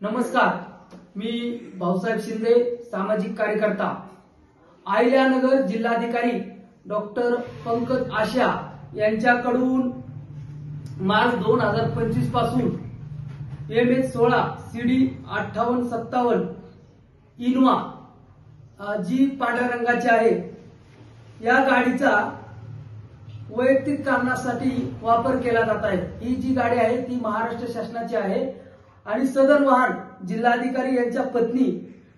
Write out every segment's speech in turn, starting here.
नमस्कार, मी भाऊसाहेब शिंदे, सामाजिक कार्यकर्ता, अहिल्यानगर जिल्हाधिकारी डॉक्टर पंकज आशिया यांच्याकडून मार्च 2025 पासून MS-16 CD 5857 इनोवा जी पांढऱ्या रंगाची आहे या गाडीचा वैयक्तिक कारणासाठी वापर केला जात आहे। ही जी गाडी आहे ती महाराष्ट्र शासनाची आहे आणि सदर वाहन जिल्हाधिकारी यांच्या पत्नी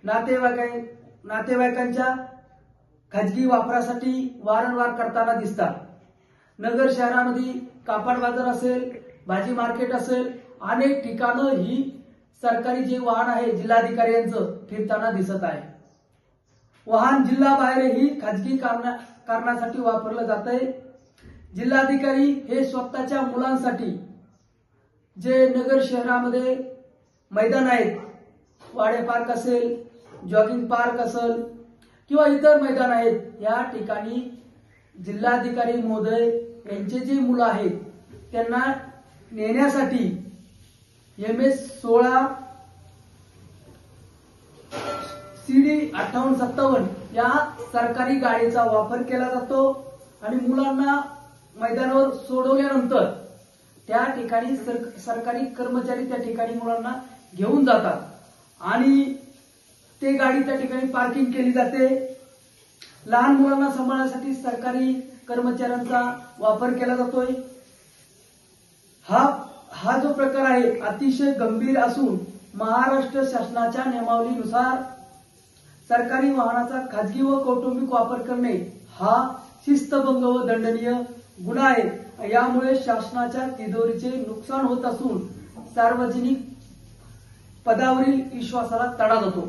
नातेवाईकांच्या खाजगी वापरासाठी वारंवार करताना दिसतात। नगर शहरामध्ये कापड बाजार असेल, भाजी मार्केट असेल, अनेक ठिकाणं ही सरकारी जे वाहन आहे जिल्हाधिकारी यांचं फिरताना दिसत आहे। वाहन जिल्हाबाहेरही खाजगी कारणासाठी वापरलं जात आहे। जिल्हाधिकारी हे स्वतःच्या मुलांसाठी जे नगर शहरामध्ये मैदान आहेत, वाडे पार्क असेल, जॉगिंग पार्क असेल किंवा इतर मैदान आहेत, या ठिकाणी जिल्हाधिकारी महोदय यांचे जे मुलं आहेत त्यांना नेण्यासाठी MS-16 CD 5857 या सरकारी गाडीचा वापर केला जातो आणि मुलांना मैदानावर सोडवल्यानंतर त्या ठिकाणी सरकारी कर्मचारी त्या ठिकाणी मुलांना घेऊन जातात आणि ते गाडी त्या ठिकाणी पार्किंग केली जाते। लहान मुलांना सांभाळण्यासाठी सरकारी कर्मचाऱ्यांचा वापर केला जातोय। हा जो प्रकार आहे अतिशय गंभीर असून महाराष्ट्र शासनाच्या नियमावलीनुसार सरकारी वाहनाचा खाजगी व कौटुंबिक वापर करणे हा शिस्तभंग व दंडनीय गुन्हा आहे। यामुळे शासनाच्या तिजोरीचे नुकसान होत असून सार्वजनिक पदावरील विश्वासाला तडा जातो।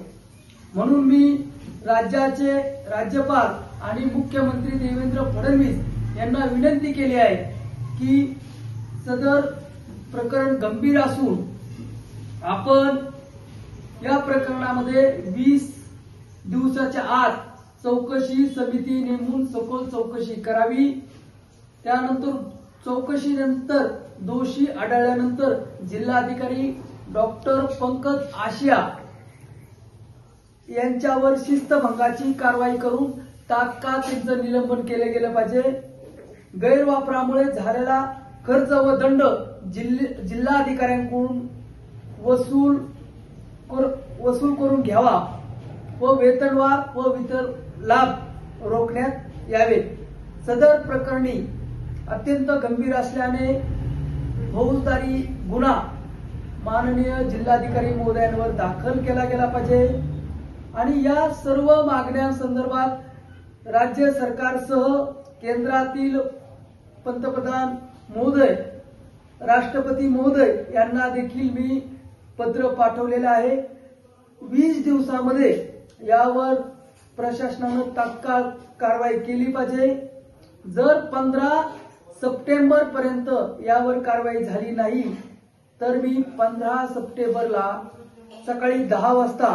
म्हणून मी राज्याचे राज्यपाल आणि मुख्यमंत्री देवेंद्र फडणवीस यांना विनंती केली आहे की सदर प्रकरण गंभीर असून आपण या प्रकरणामध्ये 20 दिवसाच्या आत चौकशी समिती नेमून सखोल चौकशी करावी। त्यानंतर चौकशीनंतर दोषी आढळल्यानंतर जिल्हाधिकारी डॉक्टर पंकज आशिया यांच्यावर शिस्तभंगाची कारवाई करून तात्काळ त्यांचं निलंबन केले गेलं पाहिजे। गैरवापरामुळे झालेला खर्च व दंड जिल्हाधिकाऱ्यांकडून वसूल करून घ्यावा व वेतनवाढ व इतर लाभ रोखण्यात यावे। सदर प्रकरणी अत्यंत गंभीर असल्याने फौजदारी गुन्हा माननीय जिल्हाधिकारी महोदयांवर दाखल केला गेला पाहिजे आणि या सर्व मागण्यांसंदर्भात राज्य सरकारसह केंद्रातील पंतप्रधान महोदय, राष्ट्रपती महोदय यांना देखील मी पत्र पाठवलेले आहे। 20 दिवसामध्ये यावर प्रशासनाने तात्काळ कारवाई केली पाहिजे। जर 15 सप्टेंबर पर्यंत यावर कारवाई झाली नाही तर मी 15 सप्टेंबरला सकाळी 10 वाजता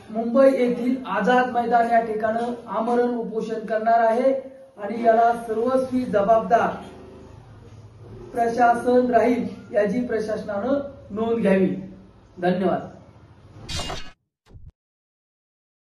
मुंबई येथील आझाद मैदान या ठिकाणी आमरण उपोषण करणार आहे आणि याला सर्वस्वी जबाबदार प्रशासन राहील याची प्रशासनाने नोंद घ्यावी। धन्यवाद।